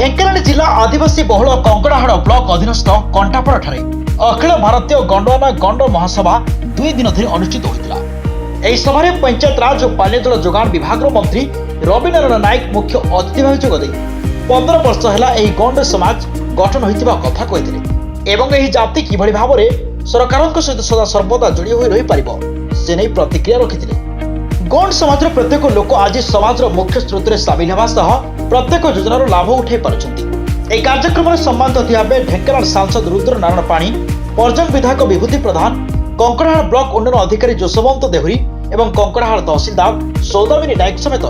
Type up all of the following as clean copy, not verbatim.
ढेंकानाल जिला आदिवासी बहुल कंकड़ाहाड़ ब्लॉक अधीनस्थ कंटापड़ाଠାରେ अखिल भारतीय गंडवाना गंड महासभा 2 दिन धरी अनुष्ठित होता। यह सभारे पंचायत राज और पानीय जोगाण विभाग मंत्री रविनारायण नायक मुख्य अतिथि भाव जोगदे 15 वर्ष है गंड समाज गठन होता कथा कहते एवं यह जाति किभली भाव में सरकार सहित सदा सर्वदा जोड़ी हो रही पार से नहीं प्रतिक्रिया रखिते। गौंड समाज प्रत्येक लोक आज समाज मुख्य स्रोत में सामिल होगा सह प्रत्येक योजनार लाभ उठाई पार्टी। यह कार्यक्रम में सम्मानित अतिथि ढेंकानाल सांसद रुद्र नारायण पाणी, पर्जंग विधायक विभूति प्रधान, कंकड़ाहाड़ ब्लॉक उन्नयन अधिकारी जोशवंत देहुरी एवं कंकड़ाहाड़ तहसीलदार सौदामिनी नायक समेत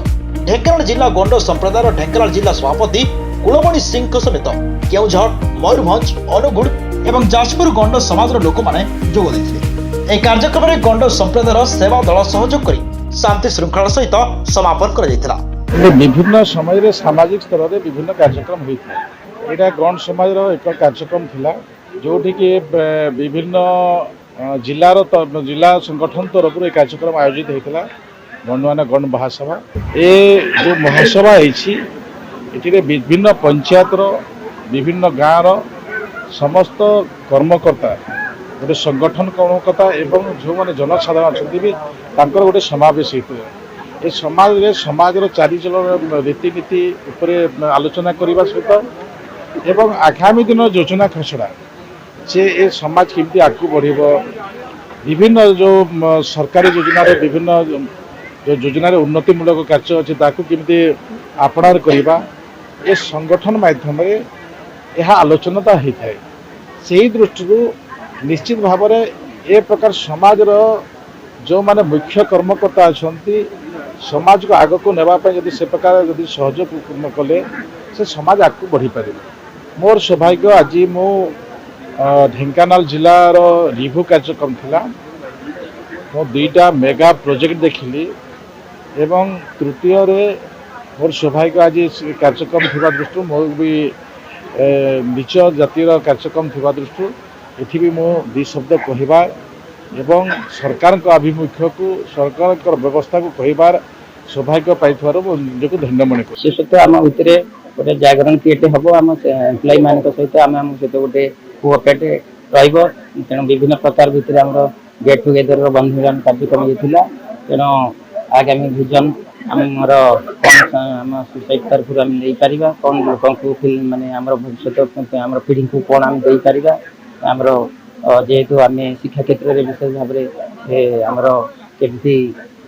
ढेंकानाल जिला गंड संप्रदायर ढेंकानाल जिला सभापति कुलमणि सिंह समेत केउझर, मयूरभंज, अनुगुड़ एवं जाजपुर गंड समाज लोक मैंने जोग देते। यह कार्यक्रम में गंड संप्रदायर सेवा दल सहयोग कर शांति श्रृंखला सहित समापन कर विभिन्न समय सामाजिक स्तर में विभिन्न कार्यक्रम होता है। यहाँ गौंड समाज एक कार्यक्रम थिला जोठी कि विभिन्न जिला संगठन तरफ एक कार्यक्रम आयोजित होता गंडवाना गंड महासभा। ये जो महासभा है विभिन्न पंचायत विभिन्न गाँव समस्त कर्मकर्ता गोटे संगठन कर्मकर्ता एवं जो मैंने जनसाधारण अच्छा भी गोटे समावेश होता है। ये समाज चारिचल रीतिनीति आलोचना करने सहित एवं आगामी दिन योजना खसड़ा से ये समाज केमती आगू बढ़ विभिन्न जो सरकारी योजनार विभिन्न जो योजनार उन्नतिमूलक कार्य अच्छे केमती आपणार करवा ये संगठन माध्यम यह आलोचना होता है। से दृष्टि निश्चित भाव में ए प्रकार समाज जो माने मुख्य कर्मकर्ता अच्छा समाज को आग को नेवाई यदि से प्रकार यदि सहयोग कले से समाज आग को बढ़ी पार। मोर सौभाग्य आज मु ढेंकानाल जिलार रिव्यू कार्यक्रम थिला मो 2टा मेगा प्रोजेक्ट देखिली एवं तृतीय मोर सौभाग्य आज कार्यक्रम थिबा दृष्टि मो भी नीच जातिर कार्यक्रम थिबा दृष्टि एथि भी मो 2 शब्द कहबार एवं सरकार को आभिमुख्य को सरकार व्यवस्था को कहबार सौभाग्य पाइथार निजक धन्य मन कर। विशेषतः आम भितर गोटे जागरण क्रिएट हम आम एम्प्लॉय मान सहित आम सहित गोटे कोऑपरेट तेणु विभिन्न प्रकार भितर आम गेट टुगेदर बंधुमिलन कार्यक्रम होता। तेणु आगामी विजन आमर आम सोसाइटी तरफ नहीं पार कौन लोक मानने आम भविष्य आम पीढ़ी को कौन आम दे पार आमर जेहेतु आम शिक्षा क्षेत्र में विशेष भाव में आमर केमती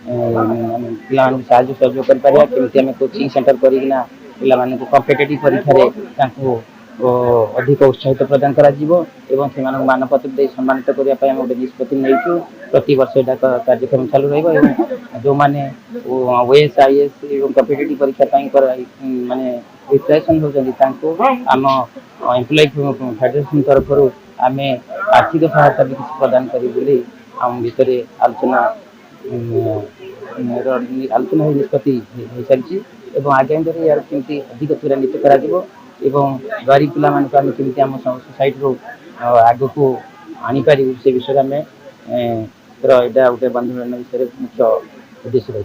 पिला साहय सहयोग कर कोचिंग सेंटर करना पिला कम्पिटिटिव परीक्षा अधिक उत्साहित प्रदान कर मानपत्र दे सम्मानित करने गोटे निष्पत्ति नहीं प्रति वर्ष यहाँ कार्यक्रम चालू रो मैंने ओएस आईएएस और कम्पिटिटिव परीक्षा माने प्रिपरेशन होती आम एम्प्लॉय फेडरेशन तरफ आम आर्थिक सहायता भी किसी प्रदान करी आम भितर आलोचना निष्पत्ति हो सारी आगामी दिन यार केमती अधिक त्वरान्वित कर गरीब पिला केमती आम सोसाइटी आग को आनीपर से विषय आम यहाँ गोटे बंधुमिलन विषय मुख्य उद्देश्य रही।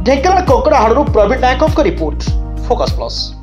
ढेंकानाल कंकड़ाहाड़ प्रवीण नायक रिपोर्ट फोकस प्लस।